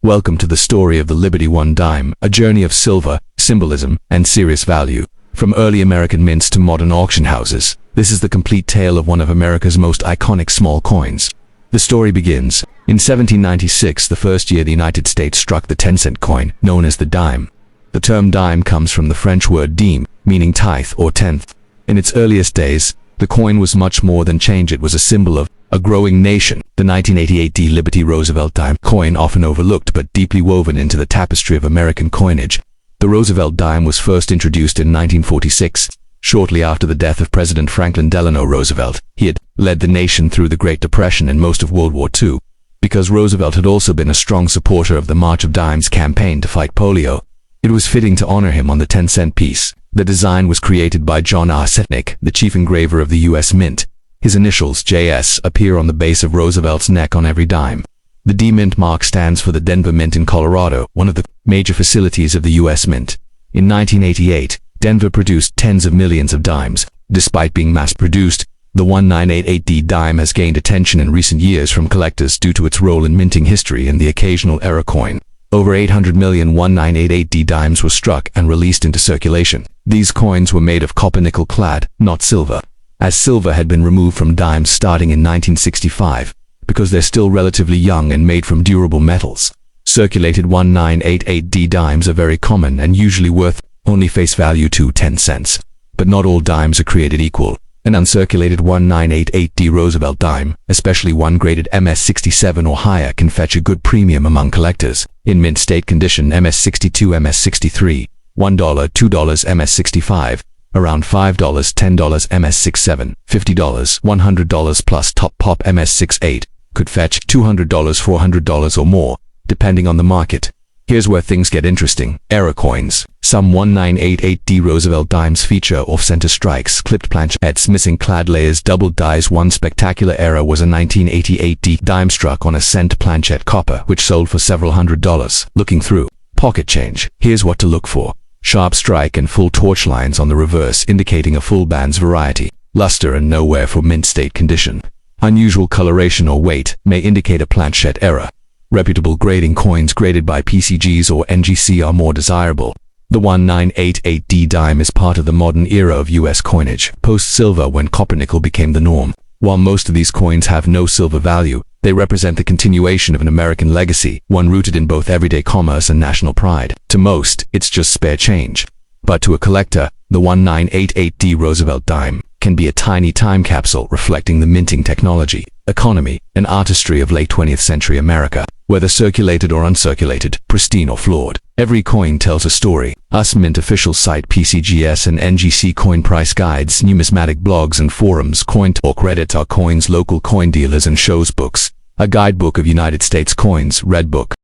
Welcome to the story of the Liberty One dime, a journey of silver, symbolism, and serious value. From early American mints to modern auction houses, this is the complete tale of one of America's most iconic small coins. The story begins in 1796, the first year the United States struck the 10-cent coin, known as the dime. The term dime comes from the French word dime, meaning tithe or tenth. In its earliest days, the coin was much more than change. It was a symbol of a growing nation. The 1988 D Liberty Roosevelt dime coin, often overlooked but deeply woven into the tapestry of American coinage. The Roosevelt dime was first introduced in 1946, shortly after the death of President Franklin Delano Roosevelt. He had led the nation through the Great Depression and most of World War II. Because Roosevelt had also been a strong supporter of the March of Dimes campaign to fight polio, it was fitting to honor him on the 10-cent piece. The design was created by John R. Setnick, the chief engraver of the U.S. Mint. His initials, JS, appear on the base of Roosevelt's neck on every dime. The D Mint mark stands for the Denver Mint in Colorado, one of the major facilities of the U.S. Mint. In 1988, Denver produced tens of millions of dimes. Despite being mass-produced, the 1988D dime has gained attention in recent years from collectors due to its role in minting history and the occasional error coin. Over 800 million 1988D dimes were struck and released into circulation. These coins were made of copper-nickel clad, not silver, as silver had been removed from dimes starting in 1965, because they're still relatively young and made from durable metals. Circulated 1988D dimes are very common and usually worth only face value to 10 cents. But not all dimes are created equal. An uncirculated 1988D Roosevelt dime, especially one graded MS67 or higher, can fetch a good premium among collectors. In mint state condition, MS62, MS63, $1, $2 MS65, around $5, $10 MS67, $50, $100 plus top pop MS68, could fetch $200, $400 or more, depending on the market. Here's where things get interesting. Error coins. Some 1988D Roosevelt dimes feature off-center strikes, clipped planchettes, missing clad layers, doubled dies. One spectacular error was a 1988D dime struck on a cent planchette copper, which sold for several $100s. Looking through pocket change. Here's what to look for. Sharp strike and full torch lines on the reverse, indicating a full band's variety. Luster and nowhere for mint state condition. Unusual coloration or weight may indicate a planchette error. Reputable grading coins graded by PCGS or NGC are more desirable. The 1988D dime is part of the modern era of U.S. coinage, post-silver, when copper-nickel became the norm. While most of these coins have no silver value, they represent the continuation of an American legacy, one rooted in both everyday commerce and national pride. To most, it's just spare change. But to a collector, the 1988D Roosevelt dime can be a tiny time capsule reflecting the minting technology, economy, and artistry of late 20th century America. Whether circulated or uncirculated, pristine or flawed, every coin tells a story. US Mint official site, PCGS and NGC coin price guides, numismatic blogs and forums, Coin Talk, Reddit, our coins, local coin dealers and shows books, a guidebook of United States coins, Red Book.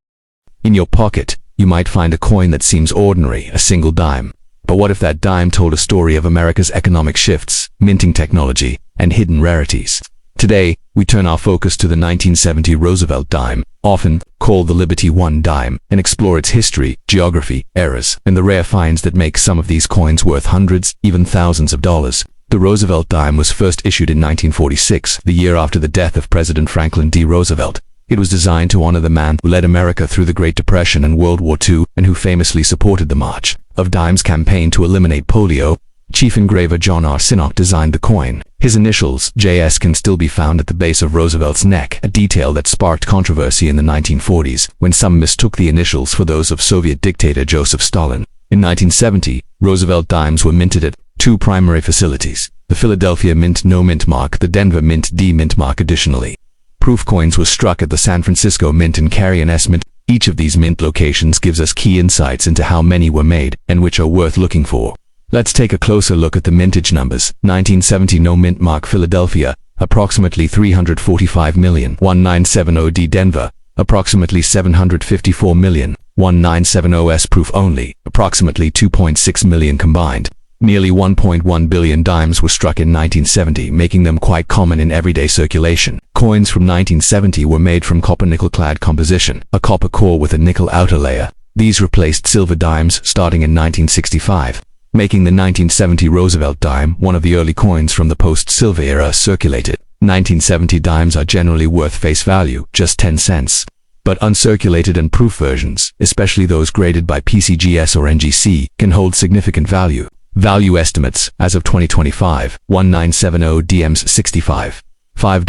In your pocket, you might find a coin that seems ordinary, a single dime. But what if that dime told a story of America's economic shifts, minting technology, and hidden rarities? Today, we turn our focus to the 1970 Roosevelt dime, often called the Liberty One dime, and explore its history, geography, errors, and the rare finds that make some of these coins worth hundreds, even thousands of dollars. The Roosevelt dime was first issued in 1946, the year after the death of President Franklin D. Roosevelt. It was designed to honor the man who led America through the Great Depression and World War II, and who famously supported the March of Dimes campaign to eliminate polio. Chief engraver John R. Setnick designed the coin. His initials, JS, can still be found at the base of Roosevelt's neck, a detail that sparked controversy in the 1940s, when some mistook the initials for those of Soviet dictator Joseph Stalin. In 1970, Roosevelt dimes were minted at two primary facilities: the Philadelphia Mint No Mint mark, the Denver Mint D Mint mark. Additionally, proof coins were struck at the San Francisco Mint and Carrion S Mint. Each of these mint locations gives us key insights into how many were made and which are worth looking for. Let's take a closer look at the mintage numbers. 1970 No Mint mark, Philadelphia, approximately 345 million. 1970D Denver, approximately 754 million. 1970S proof only, approximately 2.6 million combined. Nearly 1.1 billion dimes were struck in 1970, making them quite common in everyday circulation. Coins from 1970 were made from copper-nickel clad composition, a copper core with a nickel outer layer. These replaced silver dimes starting in 1965. Making the 1970 Roosevelt dime one of the early coins from the post-silver era circulated. 1970 dimes are generally worth face value, just 10 cents. But uncirculated and proof versions, especially those graded by PCGS or NGC, can hold significant value. Value estimates, as of 2025, 1970 DMs 65, $5,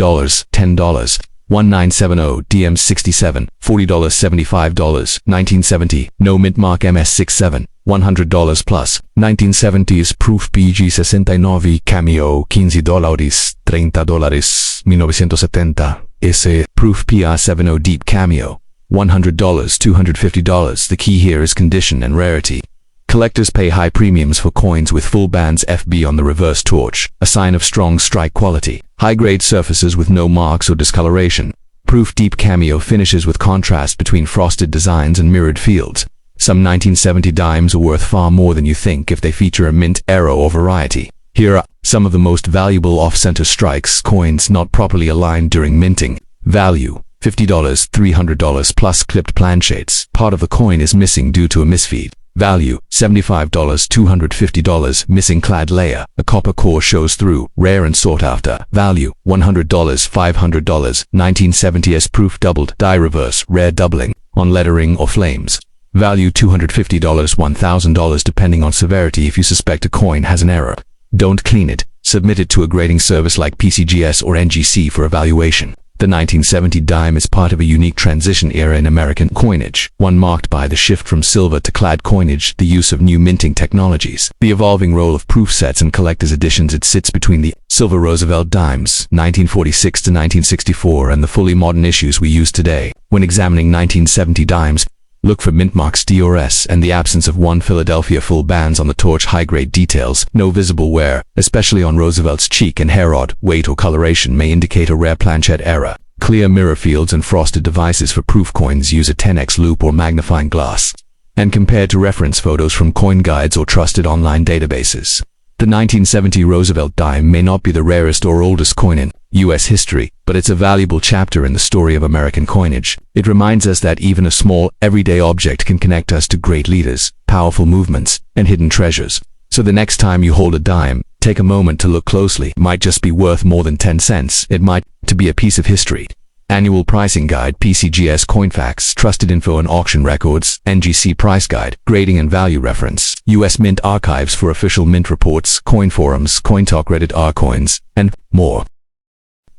$10, 1970 DMs 67, $40, $75, 1970, no mint mark MS 67, $100 plus, 1970s proof PG 69 Cameo $15, $30, 1970, ese proof PR70 Deep Cameo, $100, $250. The key here is condition and rarity. Collectors pay high premiums for coins with full bands FB on the reverse torch, a sign of strong strike quality. High-grade surfaces with no marks or discoloration. Proof Deep Cameo finishes with contrast between frosted designs and mirrored fields. Some 1970 dimes are worth far more than you think if they feature a mint, arrow, or variety. Here are some of the most valuable off-center strikes, coins not properly aligned during minting. Value: $50, $300 plus clipped planchets. Part of the coin is missing due to a misfeed. Value: $75, $250, missing clad layer. A copper core shows through, rare and sought after. Value: $100, $500, 1970s proof doubled, die reverse, rare doubling, on lettering or flames. Value: $250, $1,000 depending on severity if you suspect a coin has an error. Don't clean it. Submit it to a grading service like PCGS or NGC for evaluation. The 1970 dime is part of a unique transition era in American coinage, one marked by the shift from silver to clad coinage, the use of new minting technologies, the evolving role of proof sets and collector's editions. It sits between the silver Roosevelt dimes, 1946 to 1964, and the fully modern issues we use today. When examining 1970 dimes, look for mint marks D or S and the absence of one Philadelphia full bands on the torch. High-grade details, no visible wear, especially on Roosevelt's cheek and hair rod, weight or coloration may indicate a rare planchette error. Clear mirror fields and frosted devices for proof coins use a 10x loupe or magnifying glass, and compared to reference photos from coin guides or trusted online databases. The 1970 Roosevelt dime may not be the rarest or oldest coin in U.S. history, but it's a valuable chapter in the story of American coinage. It reminds us that even a small, everyday object can connect us to great leaders, powerful movements, and hidden treasures. So the next time you hold a dime, take a moment to look closely. It might just be worth more than 10 cents. It might be a piece of history. Annual Pricing Guide, PCGS Coinfax, Trusted Info and Auction Records, NGC Price Guide, Grading and Value Reference, U.S. Mint Archives for official mint reports, coin forums, CoinTalk, Reddit, R-Coins, and more.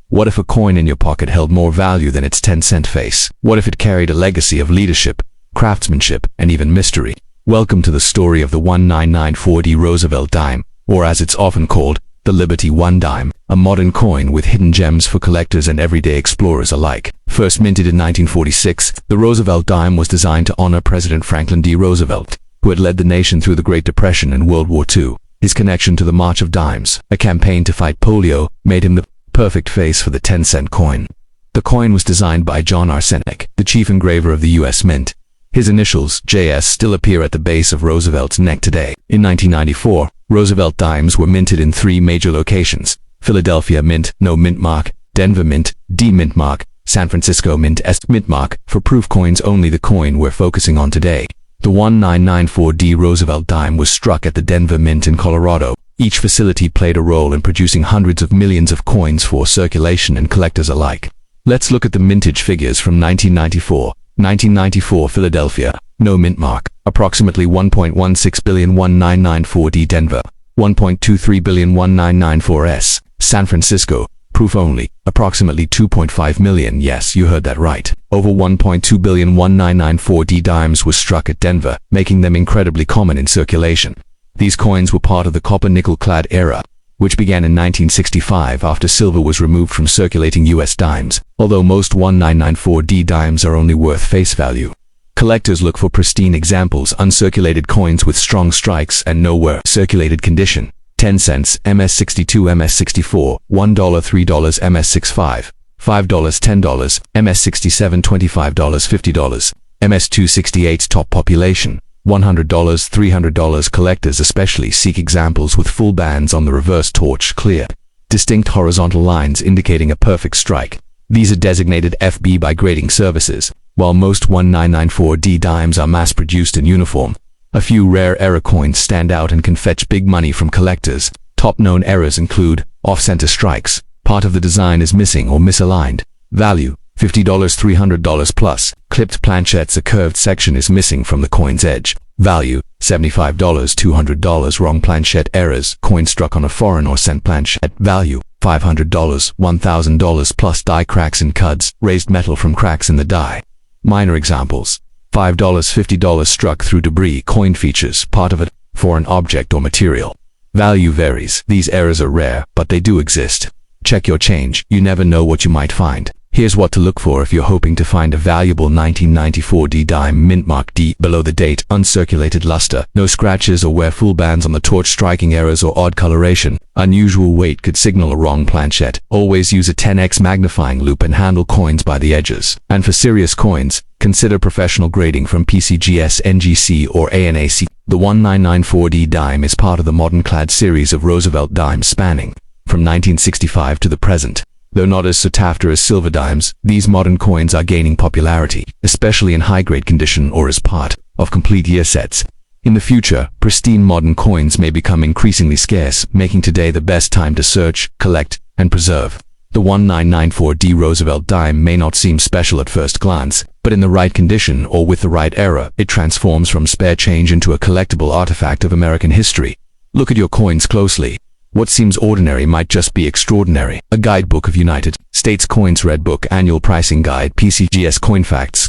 What if a coin in your pocket held more value than its 10-cent face? What if it carried a legacy of leadership, craftsmanship, and even mystery? Welcome to the story of the 1994D Roosevelt dime, or as it's often called, the Liberty One dime, a modern coin with hidden gems for collectors and everyday explorers alike. First minted in 1946, the Roosevelt dime was designed to honor President Franklin D. Roosevelt, who had led the nation through the Great Depression and World War II. His connection to the March of Dimes, a campaign to fight polio, made him the perfect face for the 10-cent coin. The coin was designed by John Arsenic, the chief engraver of the U.S. Mint. His initials, JS, still appear at the base of Roosevelt's neck today. In 1994, Roosevelt dimes were minted in 3 major locations: Philadelphia Mint, no mint mark; Denver Mint, D mint mark; San Francisco Mint, S mint mark. For proof coins only, the coin we're focusing on today. The 1994D Roosevelt dime was struck at the Denver Mint in Colorado. Each facility played a role in producing hundreds of millions of coins for circulation and collectors alike. Let's look at the mintage figures from 1994. 1994 Philadelphia, no mint mark, approximately 1.16 billion 1994D. Denver, 1.23 billion 1994S. San Francisco, proof only, approximately 2.5 million. Yes, you heard that right. Over 1.2 billion 1994D dimes were struck at Denver, making them incredibly common in circulation. These coins were part of the copper-nickel clad era, which began in 1965 after silver was removed from circulating U.S. dimes, although most 1994D dimes are only worth face value. Collectors look for pristine examples, uncirculated coins with strong strikes and nowhere circulated condition. 10 cents, MS62, MS64, $1, $3, MS65, $5, $10, MS67, $25, $50, MS268. Top population, $100, $300. Collectors especially seek examples with full bands on the reverse torch, clear, distinct horizontal lines indicating a perfect strike. These are designated FB by grading services. While most 1994D dimes are mass-produced and uniform, a few rare error coins stand out and can fetch big money from collectors. Top known errors include off-center strikes, part of the design is missing or misaligned. Value: $50, $300 plus. Clipped planchettes. A curved section is missing from the coin's edge. Value, $75, $200. Wrong planchette. Errors. Coin struck on a foreign or cent planchette. Value, $500, $1,000 plus die cracks and cuds, raised metal from cracks in the die. Minor examples. $5, $50 struck through debris. Coin features, part of it, foreign object or material. Value varies. These errors are rare, but they do exist. Check your change. You never know what you might find. Here's what to look for if you're hoping to find a valuable 1994 D dime. Mint mark D below the date, uncirculated luster, no scratches or wear full bands on the torch. Striking errors or odd coloration. Unusual weight could signal a wrong planchette. Always use a 10x magnifying loupe and handle coins by the edges. And for serious coins, consider professional grading from PCGS, NGC or ANAC. The 1994 D dime is part of the modern clad series of Roosevelt dimes spanning from 1965 to the present. Though not as sought after as silver dimes, these modern coins are gaining popularity, especially in high-grade condition or as part of complete year sets. In the future, pristine modern coins may become increasingly scarce, making today the best time to search, collect, and preserve. The 1994 D Roosevelt dime may not seem special at first glance, but in the right condition or with the right era, it transforms from spare change into a collectible artifact of American history. Look at your coins closely. What seems ordinary might just be extraordinary. A guidebook of United States Coins Red Book Annual Pricing Guide PCGS Coin Facts,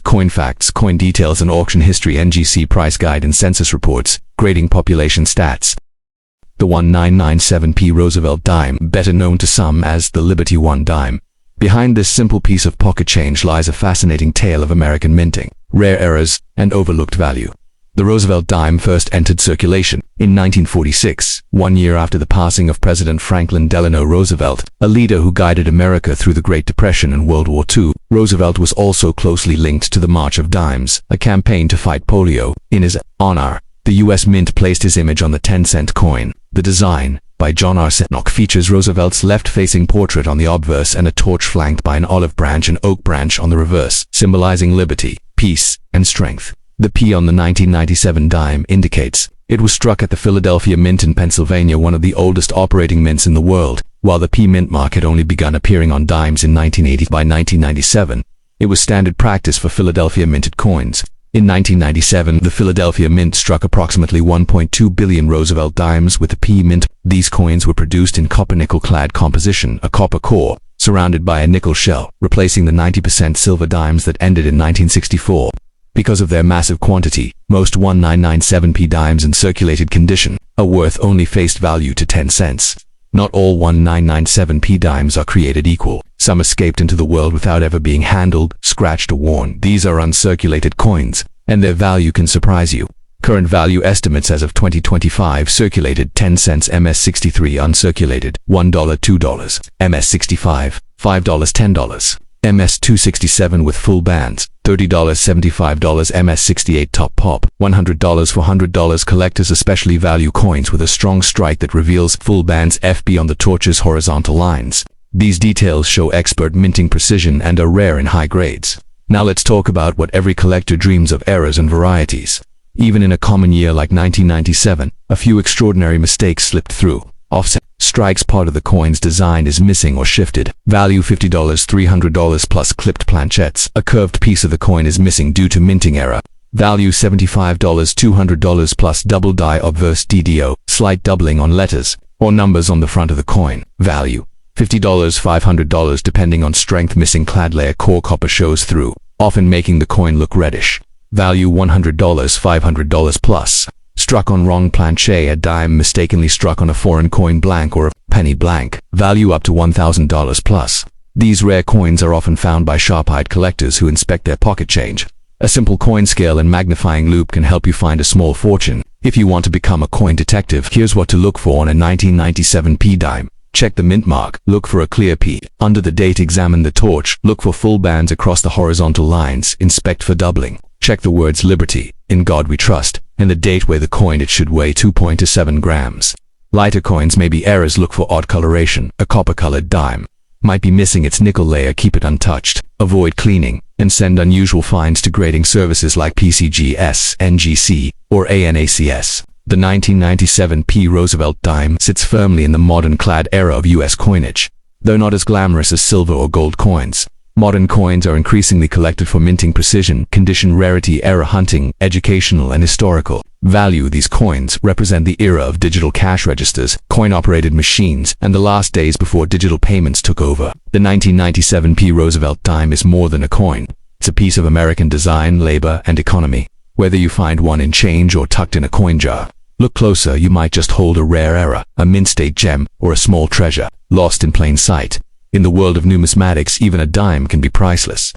Coin Details and Auction History NGC Price Guide and Census Reports, Grading Population Stats. The 1997p Roosevelt dime, better known to some as the Liberty One dime. Behind this simple piece of pocket change lies a fascinating tale of American minting, rare errors, and overlooked value. The Roosevelt dime first entered circulation in 1946, 1 year after the passing of President Franklin Delano Roosevelt, a leader who guided America through the Great Depression and World War II. Roosevelt was also closely linked to the March of Dimes, a campaign to fight polio. In his honor, the U.S. Mint placed his image on the 10-cent coin. The design, by John R. Setnock, features Roosevelt's left-facing portrait on the obverse and a torch flanked by an olive branch and oak branch on the reverse, symbolizing liberty, peace, and strength. The P on the 1997 dime indicates it was struck at the Philadelphia Mint in Pennsylvania, one of the oldest operating mints in the world. While the P mint mark had only begun appearing on dimes in 1980, by 1997, it was standard practice for Philadelphia minted coins. In 1997, the Philadelphia Mint struck approximately 1.2 billion Roosevelt dimes with the P mint. These coins were produced in copper-nickel clad composition, a copper core, surrounded by a nickel shell, replacing the 90% silver dimes that ended in 1964. Because of their massive quantity, most 1997p dimes in circulated condition are worth only face value to 10 cents. Not all 1997p dimes are created equal. Some escaped into the world without ever being handled, scratched or worn. These are uncirculated coins, and their value can surprise you. Current value estimates as of 2025: circulated 10 cents MS63, uncirculated $1, $2, MS65, $5, $10. MS267 with full bands, $30, $75, MS68 top pop, $100 for $100. Collectors especially value coins with a strong strike that reveals full bands FB on the torch's horizontal lines. These details show expert minting precision and are rare in high grades. Now let's talk about what every collector dreams of: errors and varieties. Even in a common year like 1997, a few extraordinary mistakes slipped through. Offset strikes, part of the coin's design is missing or shifted. Value $50, $300 plus clipped planchettes. A curved piece of the coin is missing due to minting error. Value $75, $200 plus double die obverse DDO, slight doubling on letters or numbers on the front of the coin. Value $50, $500 depending on strength. Missing clad layer core copper shows through, often making the coin look reddish. Value $100, $500 plus. Struck on wrong planche, a dime mistakenly struck on a foreign coin blank or a penny blank. Value up to $1,000 plus. These rare coins are often found by sharp-eyed collectors who inspect their pocket change. A simple coin scale and magnifying loupe can help you find a small fortune. If you want to become a coin detective, here's what to look for on a 1997p dime. Check the mint mark. Look for a clear P under the date. Examine the torch. Look for full bands across the horizontal lines. Inspect for doubling. Check the words "Liberty, in God We Trust," and the date where the coin. It should weigh 2.27 grams. Lighter coins may be errors. Look for odd coloration. A copper-colored dime might be missing its nickel layer. Keep it untouched. Avoid cleaning, and send unusual finds to grading services like PCGS, NGC, or ANACS. The 1997p Roosevelt dime sits firmly in the modern clad era of U.S. coinage. Though not as glamorous as silver or gold coins, Modern coins are increasingly collected for minting precision, condition, rarity, era hunting, educational, and historical value. These coins represent the era of digital cash registers, coin-operated machines, and the last days before digital payments took over. The 1997 P. Roosevelt dime is more than a coin. It's a piece of American design, labor, and economy. Whether you find one in change or tucked in a coin jar, look closer, you might just hold a rare era, a mint-state gem, or a small treasure, lost in plain sight. In the world of numismatics, even a dime can be priceless.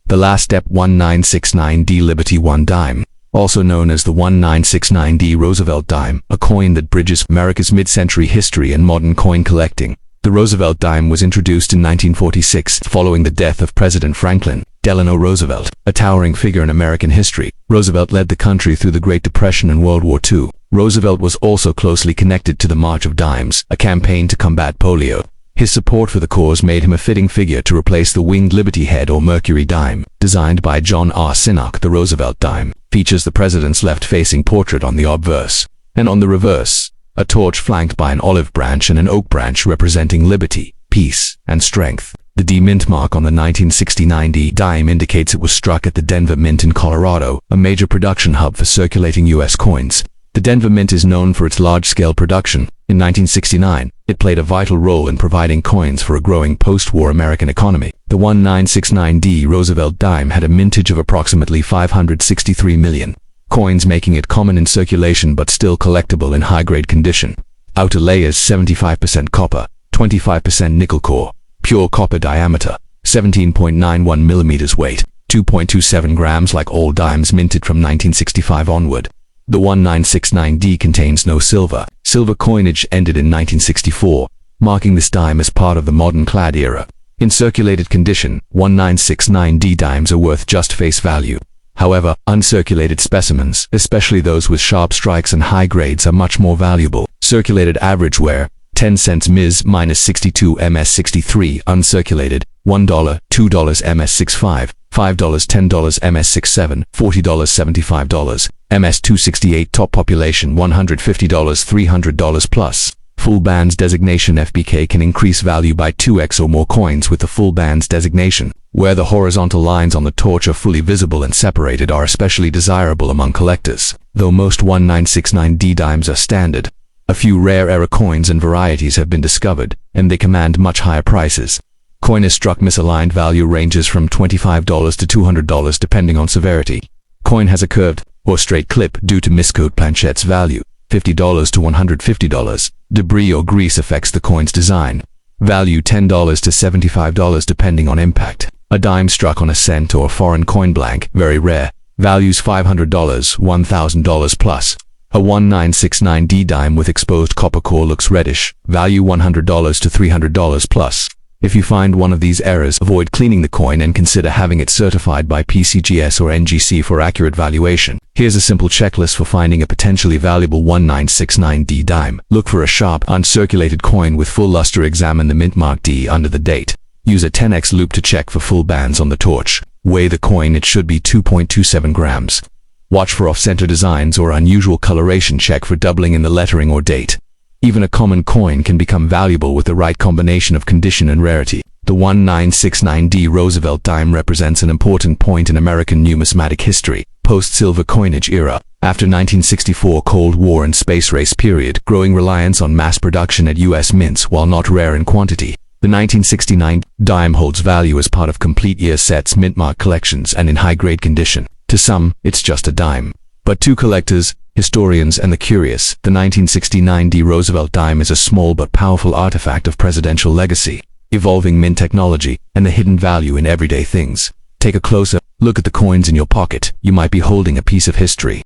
The last step, 1969D Liberty 1 dime, also known as the 1969D Roosevelt dime, a coin that bridges America's mid-century history and modern coin collecting. The Roosevelt dime was introduced in 1946 following the death of President Franklin Delano Roosevelt, a towering figure in American history. Roosevelt led the country through the Great Depression and World War II. Roosevelt was also closely connected to the March of Dimes, a campaign to combat polio. His support for the cause made him a fitting figure to replace the winged Liberty Head or Mercury dime. Designed by John R. Sinnock, the Roosevelt dime features the president's left-facing portrait on the obverse, and on the reverse, a torch flanked by an olive branch and an oak branch representing liberty, peace, and strength. The D mint mark on the 1969D dime indicates it was struck at the Denver Mint in Colorado, a major production hub for circulating U.S. coins. The Denver Mint is known for its large-scale production. In 1969, it played a vital role in providing coins for a growing post-war American economy. The 1969D Roosevelt dime had a mintage of approximately 563 million coins, making it common in circulation but still collectible in high-grade condition. Outer layers 75% copper, 25% nickel core, pure copper diameter, 17.91 millimeters weight, 2.27 grams like all dimes minted from 1965 onward. The 1969D contains no silver. Silver coinage ended in 1964, marking this dime as part of the modern clad era. In circulated condition, 1969D dimes are worth just face value. However, uncirculated specimens, especially those with sharp strikes and high grades, are much more valuable. Circulated average wear, 10 cents Ms-62 Ms63, uncirculated, $1, $2 Ms65, $5, $10 Ms67, $40 $75, Ms268. Top population $150, $300 plus. Full bands designation FBK can increase value by 2x or more coins with the full bands designation, where the horizontal lines on the torch are fully visible and separated, are especially desirable among collectors. Though most 1969D dimes are standard, a few rare era coins and varieties have been discovered, and they command much higher prices. Coin is struck misaligned. Value ranges from $25 to $200 depending on severity. Coin has a curved or straight clip due to miscode planchette's value, $50 to $150. Debris or grease affects the coin's design. Value $10 to $75 depending on impact. A dime struck on a cent or foreign coin blank, very rare. Values $500, $1,000 plus. A 1969D dime with exposed copper core looks reddish. Value $100 to $300 plus. If you find one of these errors, avoid cleaning the coin and consider having it certified by PCGS or NGC for accurate valuation. Here's a simple checklist for finding a potentially valuable 1969D dime. Look for a sharp, uncirculated coin with full luster. Examine the mint mark D under the date. Use a 10x loupe to check for full bands on the torch. Weigh the coin, it should be 2.27 grams. Watch for off-center designs or unusual coloration. Check for doubling in the lettering or date. Even a common coin can become valuable with the right combination of condition and rarity. The 1969D Roosevelt dime represents an important point in American numismatic history. Post-silver coinage era. After 1964 Cold War and space race period, growing reliance on mass production at U.S. mints while not rare in quantity. The 1969 dime holds value as part of complete year sets, mint mark collections, and in high-grade condition. To some, it's just a dime. But to collectors, historians, and the curious, the 1969D Roosevelt dime is a small but powerful artifact of presidential legacy, evolving mint technology, and the hidden value in everyday things. Take a closer look at the coins in your pocket. You might be holding a piece of history.